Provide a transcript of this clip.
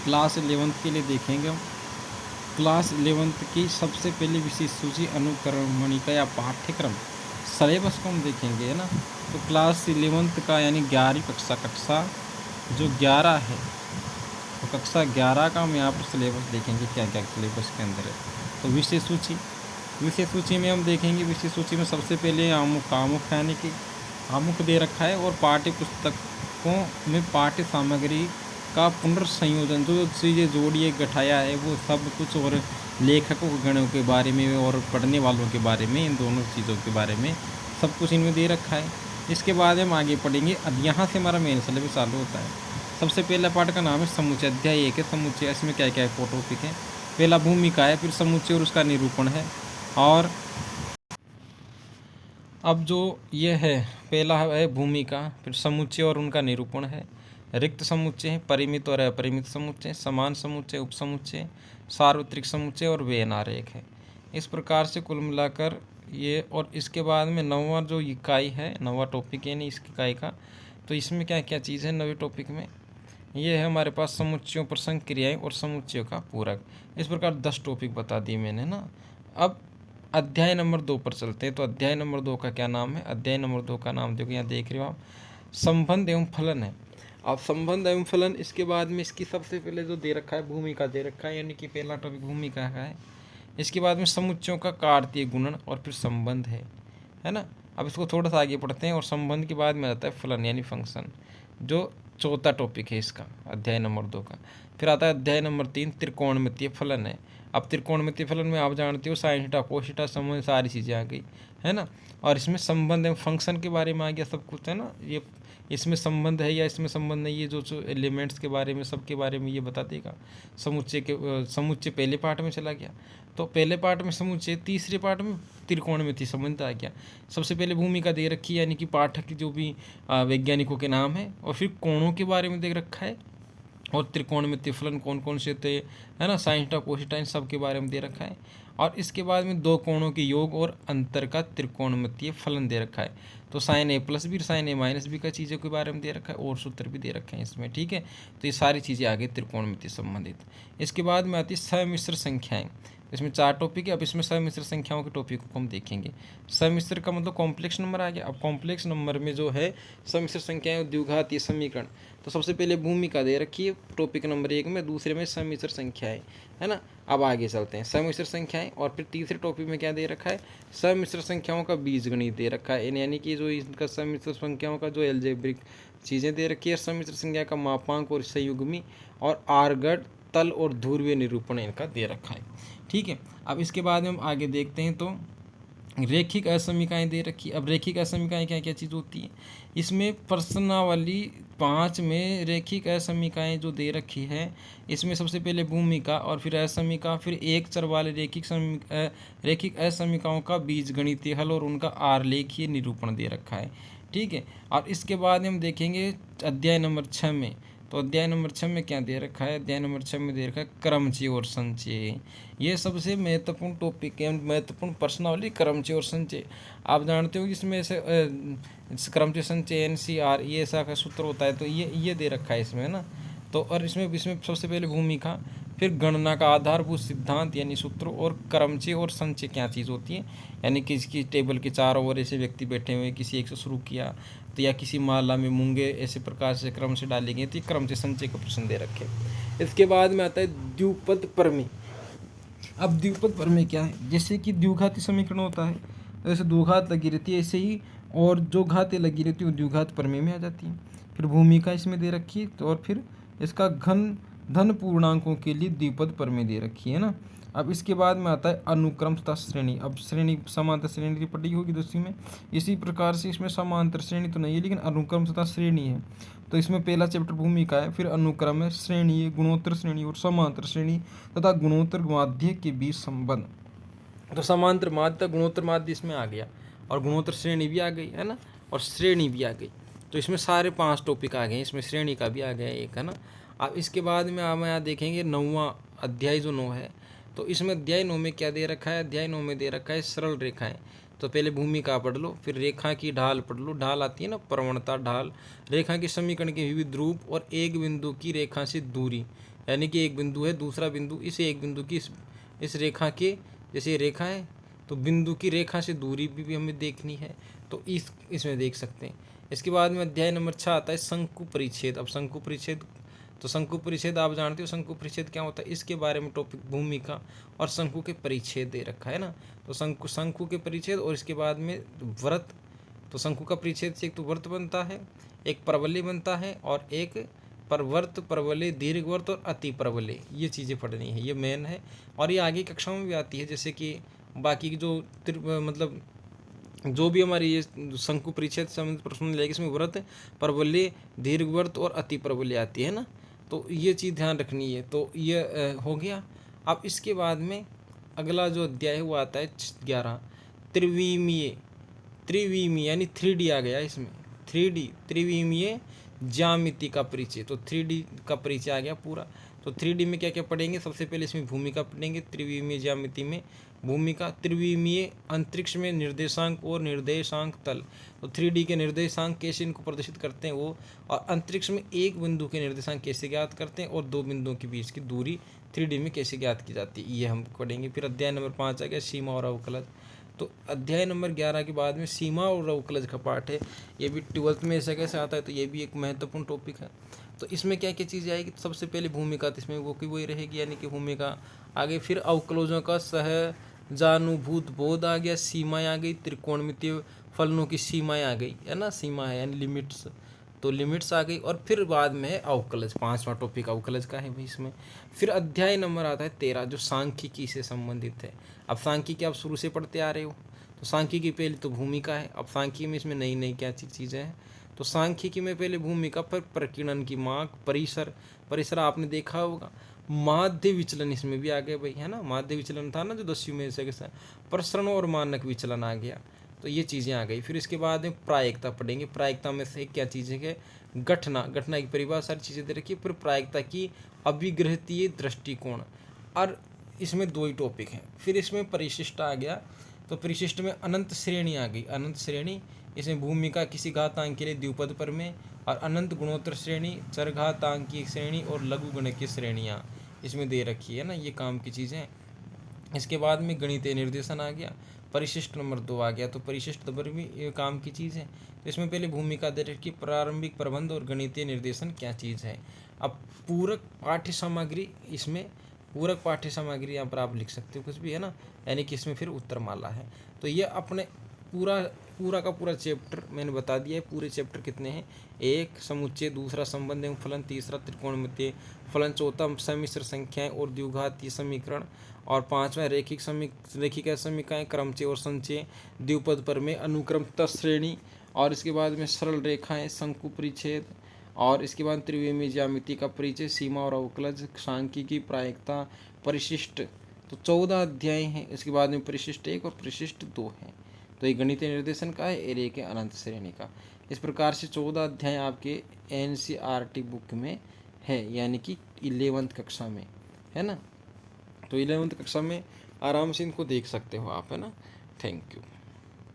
Class 11th के लिए देखेंगे हम। क्लास 11th की सबसे पहली विशेष सूची अनुक्रमणिका या पाठ्यक्रम सिलेबस को हम देखेंगे, है ना। तो क्लास 11th का यानी 11वीं कक्षा जो 11 है, तो कक्षा 11 का हम यहाँ पर सिलेबस देखेंगे, क्या क्या सिलेबस के अंदर है। तो विषय सूची में हम देखेंगे, विषय सूची में सबसे पहले आमुख यानी कि आमुख दे रखा है, और पाठ्य पुस्तकों में पाठ्य सामग्री का पुनर्संयोजन, जो चीज़ें जोड़िए गठाया है वो सब कुछ, और लेखकों गणों के बारे में और पढ़ने वालों के बारे में, इन दोनों चीज़ों के बारे में सब कुछ इनमें दे रखा है। इसके बाद हम आगे पढ़ेंगे। अब यहाँ से हमारा मेन सिलेबस चालू होता है। सबसे पहला पाठ का नाम है समुच्चय। अध्याय 1 है समुच्चय। इसमें क्या क्या है टॉपिक है। पहला भूमिका है, फिर समुच्चय और उसका निरूपण है। और अब जो ये है, पहला है भूमिका, फिर समुच्चय और उनका निरूपण है, रिक्त समुच्चय है, परिमित और अपरिमित समुच्चय, समान समुच्चय, उपसमुच्चय, सार्वत्रिक समुच्चय और व्ययन आरेख है। इस प्रकार से कुल मिलाकर ये, और इसके बाद में नौवां जो इकाई है, नौवां टॉपिक यानी इस इकाई का, तो इसमें क्या क्या चीज़ है नवे टॉपिक में, ये है हमारे पास समुच्चयों, प्रसंग, क्रियाएं और समुच्चयों का पूरक। इस प्रकार 10 टॉपिक बता दिए मैंने ना। अब अध्याय नंबर 2 पर चलते हैं। तो अध्याय नंबर 2 का क्या नाम है। अध्याय नंबर 2 का नाम देखो, यहाँ देख रहे हो आप, संबंध एवं फलन है। अब संबंध एवं फलन, इसके बाद में इसकी सबसे पहले जो दे रखा है भूमिका दे रखा है, यानी कि पहला टॉपिक भूमिका का है। इसके बाद में समुच्चयों का कार्तीय गुणन और फिर संबंध है ना। अब इसको थोड़ा सा आगे पढ़ते हैं, और संबंध के बाद में आता है फलन यानी फंक्शन, जो चौथा टॉपिक है इसका, अध्याय नंबर 2 का। फिर आता है अध्याय नंबर 3, त्रिकोणमितीय फलन है। अब त्रिकोणमितीय फलन में आप जानते हो साइन थीटा कोस थीटा समूह सारी चीज़ें आ गई, है ना। और इसमें संबंध एवं फंक्शन के बारे में आ गया सब कुछ, है ना। ये इसमें संबंध है या इसमें संबंध नहीं, ये जो एलिमेंट्स के बारे में, सब के बारे में ये बता देगा। समुच्चय पहले पार्ट में चला गया, तो पहले पार्ट में समुच्चय, तीसरे पार्ट में त्रिकोणमितीय संबंध आ गया। सबसे पहले भूमिका दे रखी है, यानी कि पाठक जो भी वैज्ञानिकों के नाम है, और फिर कोणों के बारे में दे रखा है, और त्रिकोणमितीय फलन कौन कौन से थे, है ना, साइन थीटा कोस थीटा, इन सब के बारे में दे रखा है। और इसके बाद में दो कोणों के योग और अंतर का त्रिकोणमितीय फलन दे रखा है। तो साइन ए प्लस बी, साइन ए माइनस बी का चीज़ों के बारे में दे रखा है, और सूत्र भी दे रखे हैं इसमें, ठीक है। तो ये सारी चीज़ें आगे त्रिकोणमितीय संबंधित। इसके बाद में आती है समिश्र संख्याएं। इसमें 4 टॉपिक है। अब इसमें समिश्र संख्याओं के टॉपिक को हम देखेंगे। समिश्र का मतलब कॉम्प्लेक्स नंबर आ गया। अब कॉम्प्लेक्स नंबर में जो है समिश्र संख्याएं, द्विघातीय समीकरण। तो सबसे पहले भूमिका दे रखी है टॉपिक नंबर 1 में, दूसरे में समिश्र संख्याएं, है ना। अब आगे चलते हैं, समिश्र संख्याएं, और फिर तीसरे टॉपिक में क्या दे रखा है, समिश्र संख्याओं का बीजगणित दे रखा है, यानी कि जो इनका समिश्र संख्याओं का जो एल्जेब्रिक चीज़ें दे रखी है, समिश्र संख्या का मापांक और संयुग्मी, और आर्गड, तल और ध्रुवीय निरूपण इनका दे रखा है, ठीक है। अब इसके बाद में हम आगे देखते हैं, तो रेखिक असमीकाएँ दे रखी। अब रेखिक असमीकाएँ क्या क्या चीज़ होती है, इसमें प्रश्नावली 5 में रेखिक असमीकाएँ जो दे रखी है, इसमें सबसे पहले भूमिका, और फिर असमीका, फिर एक चर वाले रेखिक असमीकाओं का बीजगणितीय हल और उनका आरेखीय निरूपण दे रखा है, ठीक है। और इसके बाद हम देखेंगे अध्याय नंबर 6 में। तो अध्याय नंबर 6 में क्या दे रखा है, अध्याय नंबर 6 में दे रखा है क्रमचय और संचय। ये सबसे महत्वपूर्ण टॉपिक है, महत्वपूर्ण प्रश्नावली क्रमचय और संचय। आप जानते हो कि इसमें से क्रमचय संचय NCR ये ऐसा का सूत्र होता है, तो ये दे रखा है इसमें, है ना। तो और इसमें सबसे पहले भूमिका, फिर गणना का आधारभूत सिद्धांत यानी सूत्र, और क्रमचय और संचय क्या चीज़ होती है, यानी कि इसकी टेबल के चारों ओर ऐसे व्यक्ति बैठे हुए, किसी एक से शुरू किया, तो या किसी माला में मूंगे ऐसे प्रकार से क्रम से डाली गई, तो क्रम से संचय का प्रश्न दे रखे। इसके बाद में आता है द्विपद प्रमेय। अब द्विपद प्रमेय क्या है, जैसे कि द्विघाती समीकरण होता है, जैसे दो घात लगी रहती है ऐसे ही, और जो घातें लगी रहती है वो द्विघात प्रमेय में आ जाती है। फिर भूमिका इसमें दे रखी है, तो और फिर इसका धन पूर्णांकों के लिए द्विपद प्रमेय दे रखी है ना। अब इसके बाद में आता है अनुक्रम तथा श्रेणी। अब श्रेणी समांतर श्रेणी पढ़ी होगी दोस्ती में, इसी प्रकार से इसमें समांतर श्रेणी तो नहीं है, लेकिन अनुक्रम तथा श्रेणी है। तो इसमें पहला चैप्टर भूमिका है, फिर अनुक्रम है, श्रेणी है, गुणोत्तर श्रेणी और समांतर श्रेणी तथा गुणोत्तर माध्य के बीच संबंध। तो समांतर माध्य, गुणोत्तर माध्य इसमें आ गया, और गुणोत्तर श्रेणी भी आ गई, है ना, और श्रेणी भी आ गई। तो इसमें सारे 5 टॉपिक आ गए, इसमें श्रेणी का भी आ गया एक, है ना। अब इसके बाद में हम यहाँ देखेंगे 9वां अध्याय जो 9 है। तो इसमें अध्याय 9 में क्या दे रखा है, अध्याय 9 में दे रखा है सरल रेखाएं। तो पहले भूमिका पढ़ लो, फिर रेखा की ढाल पढ़ लो। ढाल आती है ना, प्रवणता ढाल। रेखा के समीकरण के विविध रूप और एक बिंदु की रेखा से दूरी, यानी कि एक बिंदु है, दूसरा बिंदु, इस एक बिंदु की इस रेखा के, जैसे रेखा है तो बिंदु की रेखा से दूरी भी हमें देखनी है, तो इसमें देख सकते हैं। इसके बाद में अध्याय नंबर 6 आता है शंकु परिच्छेद। अब शंकु परिच्छेद, तो शंकु परिच्छेद आप जानते हो शंकु परिच्छेद क्या होता है, इसके बारे में टॉपिक भूमिका और शंकु के परिच्छेद दे रखा है ना। तो शंकु के परिच्छेद और इसके बाद में व्रत। तो शंकु का परिच्छेद से एक तो व्रत बनता है, एक परवलय बनता है, और एक परवर्त, परवलय, दीर्घवर्त और अति परवलय, ये चीज़ें पढ़नी है, ये मेन है। और ये आगे कक्षाओं में भी आती है, जैसे कि बाकी जो मतलब जो भी हमारी ये शंकु परिच्छेद से संबंधित प्रश्न लेगा, इसमें व्रत, परवलय, दीर्घवर्त और अति परवलय आती है ना। तो ये चीज़ ध्यान रखनी है। तो ये हो गया। अब इसके बाद में अगला जो अध्याय है वो आता है 11, त्रिविमीय। त्रिविमीय यानी 3D आ गया इसमें, 3D, त्रिविमीय ज्यामिति का परिचय। तो 3D का परिचय आ गया पूरा। तो 3D में क्या क्या पढ़ेंगे, सबसे पहले इसमें भूमिका पढ़ेंगे, त्रिविमीय ज्यामिति में भूमिका। त्रिविमीय अंतरिक्ष में निर्देशांक और निर्देशांक तल। तो 3D के निर्देशांक कैसे इनको प्रदर्शित करते हैं वो, और अंतरिक्ष में एक बिंदु के निर्देशांक कैसे ज्ञात करते हैं, और दो बिंदुओं के बीच की दूरी 3D में कैसे ज्ञात की जाती है, ये हम पढ़ेंगे। फिर अध्याय नंबर 5 आ गया सीमा और अवकलज। तो अध्याय नंबर 11 के बाद में सीमा और अवकलज का पाठ है, ये भी 12th में ऐसा कैसे आता है, तो ये भी एक महत्वपूर्ण टॉपिक है। तो इसमें क्या क्या चीज़ें आएगी, तो सबसे पहले भूमिका, तो इसमें वो की वही रहेगी, यानी कि भूमिका आगे। फिर अवकलजों का सहजानुभूत बोध आ गया, सीमाएँ आ गई, त्रिकोणमितीय फलनों की सीमाएँ आ गई, है ना, सीमा है यानी लिमिट्स, तो लिमिट्स आ गई। और फिर बाद में है अवकलज, 5वां टॉपिक अवकलज का है भाई इसमें। फिर अध्याय नंबर आता है 13, जो सांख्यिकी से संबंधित है। अब सांख्यिकी आप शुरू से पढ़ते आ रहे हो, तो सांख्यिकी पहले तो भूमिका है। अब सांख्यिकी में इसमें नई नई क्या चीज़ें हैं, तो सांख्यिकी में पहले भूमिका पर प्रकीर्णन की माप, परिसर, परिसर आपने देखा होगा। माध्य विचलन इसमें भी आ गया भाई, है ना, माध्य विचलन था ना जो 10वीं में से प्रसरण और मानक विचलन आ गया, तो ये चीज़ें आ गई। फिर इसके बाद में प्रायिकता पढ़ेंगे। प्रायिकता में से क्या चीज़ें है, घटना, घटना की परिभाषा, सारी चीज़ें दे रखी है। फिर प्रायिकता की अभिग्रहतीय दृष्टिकोण, और इसमें 2 ही टॉपिक हैं। फिर इसमें परिशिष्ट आ गया, तो परिशिष्ट में अनंत श्रेणी आ गई, अनंत श्रेणी। इसमें भूमिका किसी घातांक के लिए द्विपद पर में, और अनंत गुणोत्तर श्रेणी, चरघातांकीय श्रेणी और लघु गणकीय श्रेणियाँ इसमें दे रखी है ना, ये काम की चीज़ें। इसके बाद में गणितीय निर्देशन आ गया, परिशिष्ट नंबर 2 आ गया। तो परिशिष्ट नंबर भी ये काम की चीज़ है। तो इसमें पहले भूमिका दे रखी, प्रारंभिक प्रबंध और गणितीय निर्देशन क्या चीज़ है। अब पूरक पाठ्य सामग्री, इसमें पूरक पाठ्य सामग्री यहाँ पर आप लिख सकते हो कुछ भी, है ना, यानी कि इसमें फिर उत्तरमाला है। तो ये अपने पूरा का पूरा चैप्टर मैंने बता दिया है। पूरे चैप्टर कितने हैं, 1 समुच्चय, दूसरा संबंध एवं फलन, तीसरा त्रिकोणमितीय फलन, चौथा सम्मिश्र संख्याएं और द्विघातीय समीकरण, और 5वां रेखिक समीकरण, क्रमचय और संचय, द्विपद पर में, अनुक्रम श्रेणी, और इसके बाद में सरल रेखाएं, शंकु परिच्छेद, और इसके बाद त्रिविमीय ज्यामिति का परिचय, सीमा और अवकलज, सांख्यिकी, प्रायिकता, परिशिष्ट। तो 14 अध्याय हैं। इसके बाद में परिशिष्ट 1 और परिशिष्ट 2 हैं। तो ये गणितीय निर्देशन का है, एरिया के अनंत श्रेणी का। इस प्रकार से 14 अध्याय आपके NCERT बुक में है, यानी कि 11th कक्षा में, है ना। तो 11th कक्षा में आराम से इनको देख सकते हो आप, है ना। Thank you.